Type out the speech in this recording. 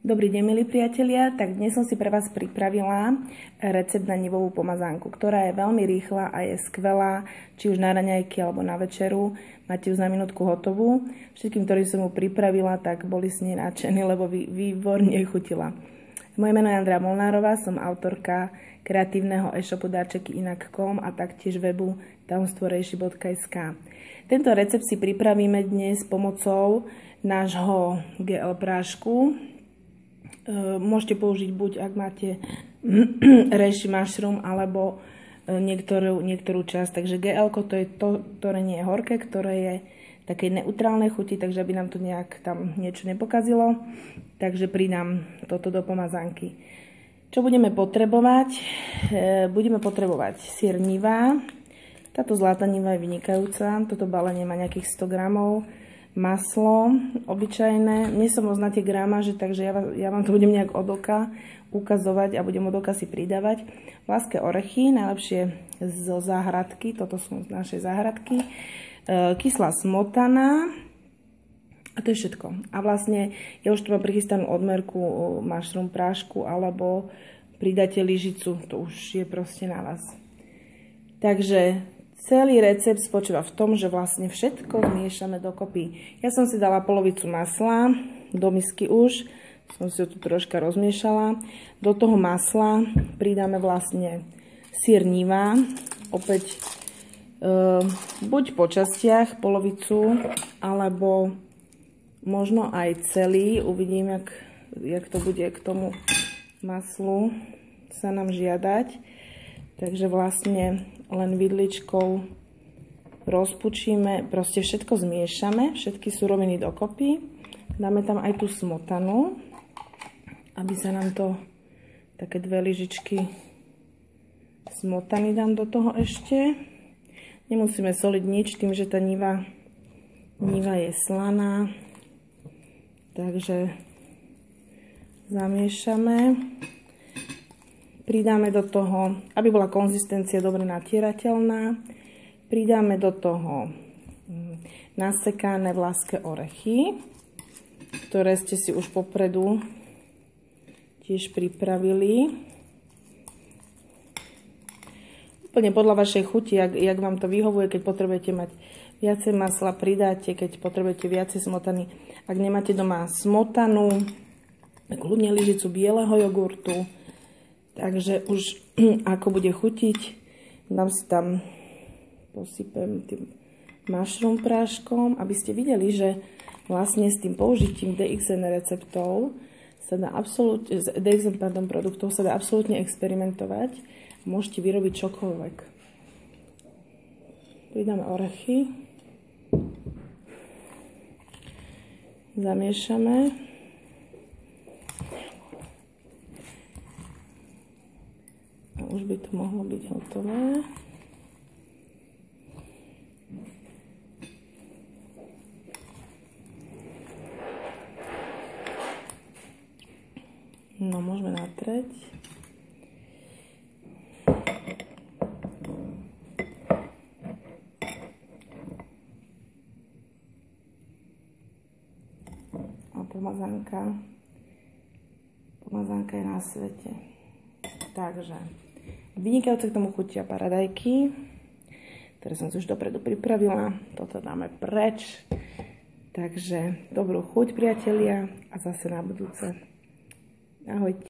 Dobrý deň, milí priatelia, tak dnes som si pre vás pripravila recept na nivovú pomazánku, ktorá je veľmi rýchla a je skvelá, či už na raňajky alebo na večeru. Máte ju za minútku hotovú. Všetkým, ktorí som ju pripravila, tak boli s nej nadšení, lebo výborne chutila. Moje meno je Andrea Molnárová, som autorka kreatívneho e-shopu darčeky.inak.com a taktiež webu tajomstvorejší.sk. Tento recept si pripravíme dnes pomocou nášho GL prášku. Môžete použiť buď, ak máte reishi mushroom, alebo niektorú časť. Takže GL-ko to je to, ktoré nie je horké, ktoré je takej neutrálnej chuti, takže aby nám to nejak tam niečo nepokazilo. Takže pridám toto do pomazánky. Čo budeme potrebovať? Budeme potrebovať syr Niva. Táto zlatá Niva je vynikajúca. Toto balenie má nejakých 100 gramov. Maslo obyčajné, nie som moc na tie gramáže, takže ja vám to budem nejak od oka ukazovať a budem od oka si pridávať. Vlaské orechy, najlepšie zo záhradky, toto sú z našej záhradky. Kyslá smotana a to je všetko. A vlastne ja už tu mám prichystanú odmerku mushroom prášku, alebo pridáte lyžicu, to už je proste na vás. Takže celý recept spočíva v tom, že vlastne všetko zmiešame dokopy. Ja som si dala polovicu masla do misky už, som si ho tu troška rozmiešala. Do toho masla pridáme vlastne syr Niva, opäť buď po častiach, polovicu, alebo možno aj celý. Uvidím, jak to bude k tomu maslu sa nám žiadať. Takže vlastne len vidličkou rozpučíme, proste všetko zmiešame, všetky suroviny dokopy. Dáme tam aj tú smotanu, aby sa nám to, také 2 lyžičky smotany dám do toho ešte. Nemusíme soliť nič, tým, že tá niva je slaná. Takže zamiešame. Pridáme do toho, aby bola konzistencia dobre natierateľná, pridáme do toho nasekané vlaské orechy, ktoré ste si už popredu tiež pripravili. Úplne podľa vašej chuti, jak vám to vyhovuje, keď potrebujete mať viacej masla, pridáte, keď potrebujete viacej smotany. Ak nemáte doma smotanu, kľudne lyžicu bieleho jogurtu. Takže už ako bude chutiť, dám si tam, posypem tým mushroom práškom, aby ste videli, že vlastne s tým použitím DXN receptov sa dá absolútne, DXN produktov sa dá absolútne experimentovať. Môžete vyrobiť čokoľvek. Pridáme orechy. Zamiešame. Už by to mohlo byť hotové. No, môžeme natrieť. A pomazánka je na svete. Takže vynikajúce k tomu chutia paradajky, ktoré som si už dopredu pripravila. Toto dáme preč. Takže dobrú chuť, priatelia, a zase na budúce. Ahojte.